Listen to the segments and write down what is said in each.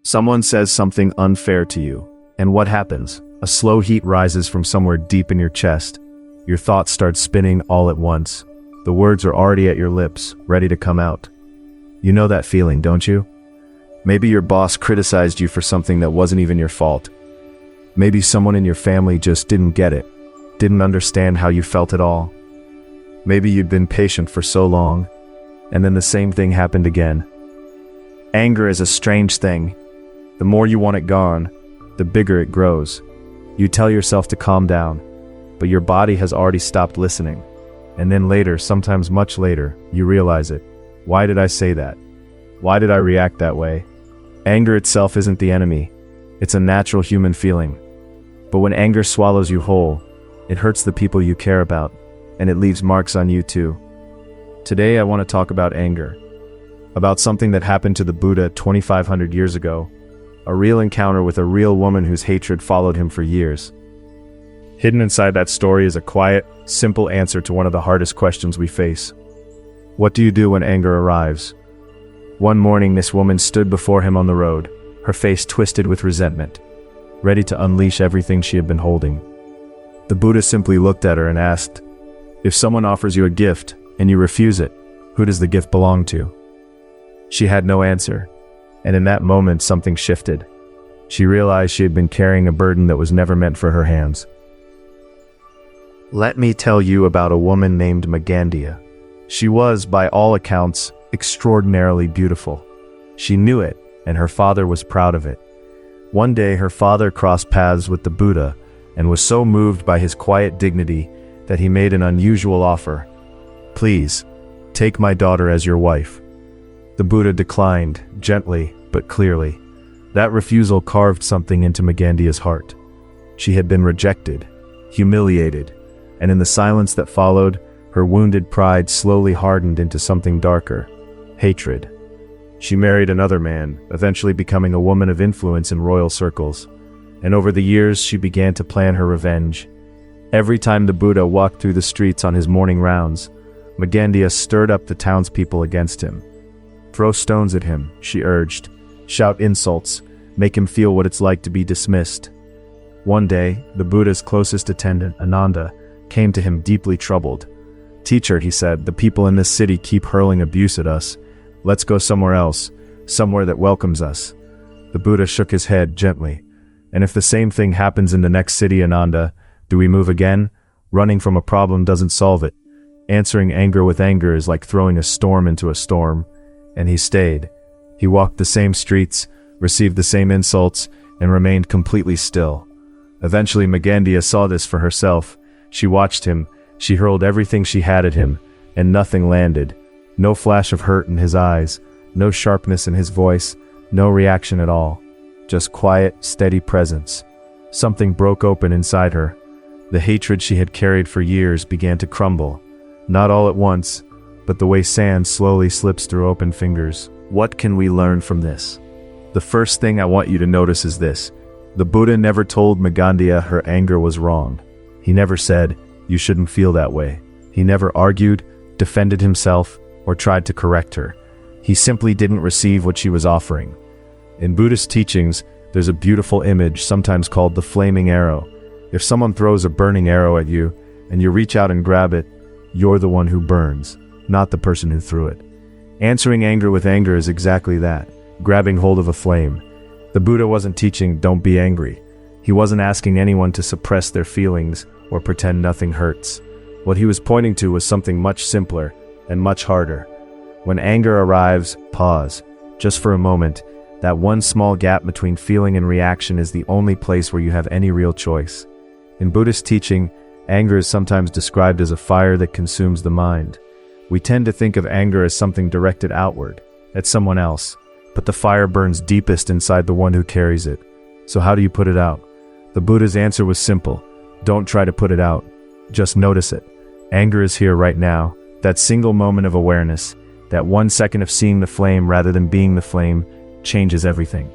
Someone says something unfair to you, and what happens? A slow heat rises from somewhere deep in your chest. Your thoughts start spinning all at once. The words are already at your lips, ready to come out. You know that feeling, don't you? Maybe your boss criticized you for something that wasn't even your fault. Maybe someone in your family just didn't get it, didn't understand how you felt at all. Maybe you'd been patient for so long, and then the same thing happened again. Anger is a strange thing. The more you want it gone, the bigger it grows. You tell yourself to calm down, but your body has already stopped listening. And then later, sometimes much later, you realize it. Why did I say that? Why did I react that way? Anger itself isn't the enemy. It's a natural human feeling. But when anger swallows you whole, it hurts the people you care about, and it leaves marks on you too. Today I want to talk about anger. About something that happened to the Buddha 2,500 years ago. A real encounter with a real woman whose hatred followed him for years. Hidden inside that story is a quiet, simple answer to one of the hardest questions we face. What do you do when anger arrives? One morning, this woman stood before him on the road, her face twisted with resentment, ready to unleash everything she had been holding. The Buddha simply looked at her and asked, "If someone offers you a gift and you refuse it, who does the gift belong to?" She had no answer, and in that moment something shifted. She realized she had been carrying a burden that was never meant for her hands. Let me tell you about a woman named Magandia. She was, by all accounts, extraordinarily beautiful. She knew it, and her father was proud of it. One day her father crossed paths with the Buddha and was so moved by his quiet dignity that he made an unusual offer. "Please, take my daughter as your wife." The Buddha declined, gently but clearly. That refusal carved something into Magandia's heart. She had been rejected, humiliated, and in the silence that followed, her wounded pride slowly hardened into something darker: hatred. She married another man, eventually becoming a woman of influence in royal circles. And over the years, she began to plan her revenge. Every time the Buddha walked through the streets on his morning rounds, Magandia stirred up the townspeople against him. "Throw stones at him," she urged. "Shout insults. Make him feel what it's like to be dismissed." One day, the Buddha's closest attendant, Ananda, came to him deeply troubled. "Teacher," he said, "the people in this city keep hurling abuse at us. Let's go somewhere else, somewhere that welcomes us." The Buddha shook his head gently. "And if the same thing happens in the next city, Ananda, do we move again? Running from a problem doesn't solve it. Answering anger with anger is like throwing a storm into a storm." And he stayed. He walked the same streets, received the same insults, and remained completely still. Eventually Magandia saw this for herself. She watched him, she hurled everything she had at him, and nothing landed. No flash of hurt in his eyes, no sharpness in his voice, no reaction at all. Just quiet, steady presence. Something broke open inside her. The hatred she had carried for years began to crumble. Not all at once, but the way sand slowly slips through open fingers. What can we learn from this? The first thing I want you to notice is this. The Buddha never told Magandia her anger was wrong. He never said, "You shouldn't feel that way." He never argued, defended himself, or tried to correct her. He simply didn't receive what she was offering. In Buddhist teachings, there's a beautiful image sometimes called the flaming arrow. If someone throws a burning arrow at you, and you reach out and grab it, you're the one who burns, not the person who threw it. Answering anger with anger is exactly that, grabbing hold of a flame. The Buddha wasn't teaching, "Don't be angry." He wasn't asking anyone to suppress their feelings or pretend nothing hurts. What he was pointing to was something much simpler and much harder. When anger arrives, pause. Just for a moment. That one small gap between feeling and reaction is the only place where you have any real choice. In Buddhist teaching, anger is sometimes described as a fire that consumes the mind. We tend to think of anger as something directed outward, at someone else, but the fire burns deepest inside the one who carries it. So how do you put it out? The Buddha's answer was simple. Don't try to put it out. Just notice it. Anger is here right now. That single moment of awareness, that 1 second of seeing the flame rather than being the flame, changes everything.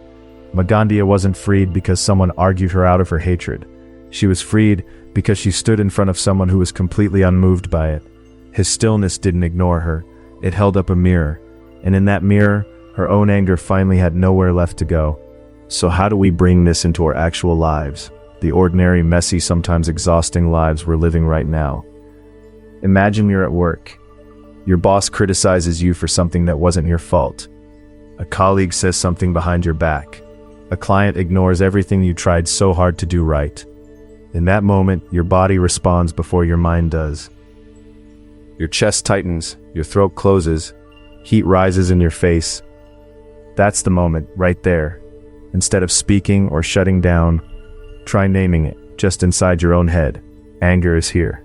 Magandia wasn't freed because someone argued her out of her hatred. She was freed because she stood in front of someone who was completely unmoved by it. His stillness didn't ignore her. It held up a mirror. And in that mirror, her own anger finally had nowhere left to go. So how do we bring this into our actual lives? The ordinary, messy, sometimes exhausting lives we're living right now. Imagine you're at work. Your boss criticizes you for something that wasn't your fault. A colleague says something behind your back. A client ignores everything you tried so hard to do right. In that moment, your body responds before your mind does. Your chest tightens, your throat closes, heat rises in your face. That's the moment, right there. Instead of speaking or shutting down, try naming it, just inside your own head. Anger is here.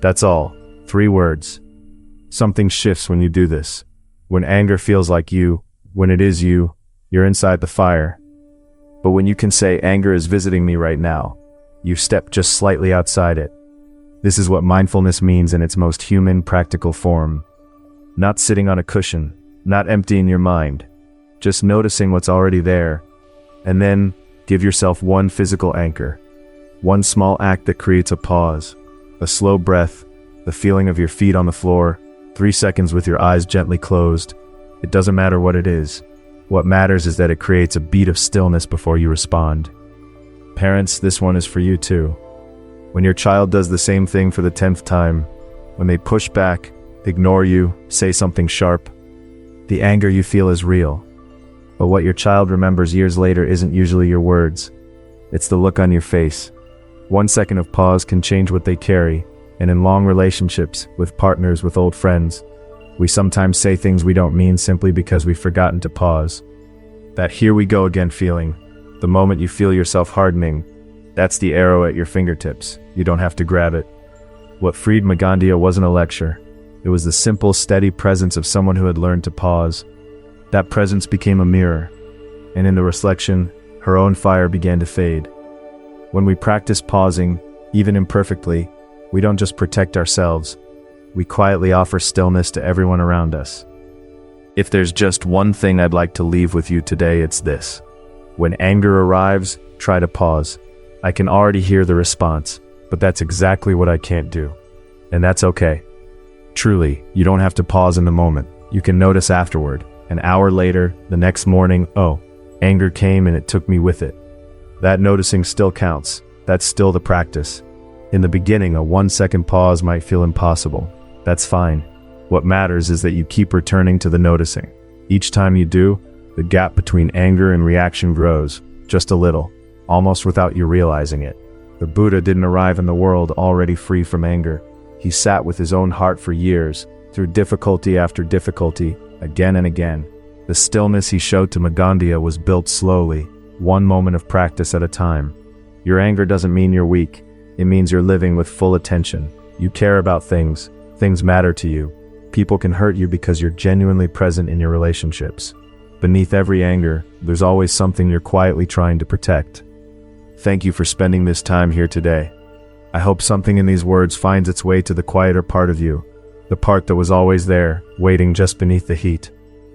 That's all. 3 words. Something shifts when you do this. When anger feels like you, when it is you, you're inside the fire. But when you can say, anger is visiting me right now, you've stepped just slightly outside it. This is what mindfulness means in its most human, practical form. Not sitting on a cushion, not emptying your mind, just noticing what's already there. And then, give yourself one physical anchor. One small act that creates a pause, a slow breath, the feeling of your feet on the floor, 3 seconds with your eyes gently closed. It doesn't matter what it is. What matters is that it creates a beat of stillness before you respond. Parents, this one is for you too. When your child does the same thing for the 10th time, when they push back, ignore you, say something sharp, the anger you feel is real. But what your child remembers years later isn't usually your words. It's the look on your face. 1 second of pause can change what they carry, and in long relationships, with partners, with old friends, we sometimes say things we don't mean simply because we've forgotten to pause. That here we go again feeling, the moment you feel yourself hardening, that's the arrow at your fingertips. You don't have to grab it. What freed Magandia wasn't a lecture. It was the simple, steady presence of someone who had learned to pause. That presence became a mirror, and in the reflection, her own fire began to fade. When we practice pausing, even imperfectly, we don't just protect ourselves, we quietly offer stillness to everyone around us. If there's just one thing I'd like to leave with you today, it's this. When anger arrives, try to pause. I can already hear the response, but that's exactly what I can't do. And that's okay. Truly, you don't have to pause in the moment. You can notice afterward. An hour later, the next morning, oh, anger came and it took me with it. That noticing still counts. That's still the practice. In the beginning, a 1-second pause might feel impossible. That's fine. What matters is that you keep returning to the noticing. Each time you do, the gap between anger and reaction grows, just a little, almost without you realizing it. The Buddha didn't arrive in the world already free from anger. He sat with his own heart for years, through difficulty after difficulty, again and again. The stillness he showed to Magandia was built slowly, one moment of practice at a time. Your anger doesn't mean you're weak. It means you're living with full attention. You care about things. Things matter to you. People can hurt you because you're genuinely present in your relationships. Beneath every anger, there's always something you're quietly trying to protect. Thank you for spending this time here today. I hope something in these words finds its way to the quieter part of you, the part that was always there, waiting just beneath the heat.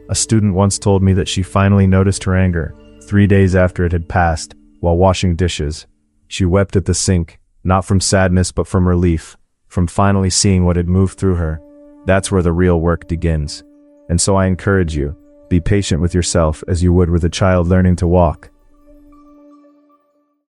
A student once told me that she finally noticed her anger, 3 days after it had passed, while washing dishes. She wept at the sink, not from sadness but from relief, from finally seeing what had moved through her. That's where the real work begins. And so I encourage you, be patient with yourself as you would with a child learning to walk.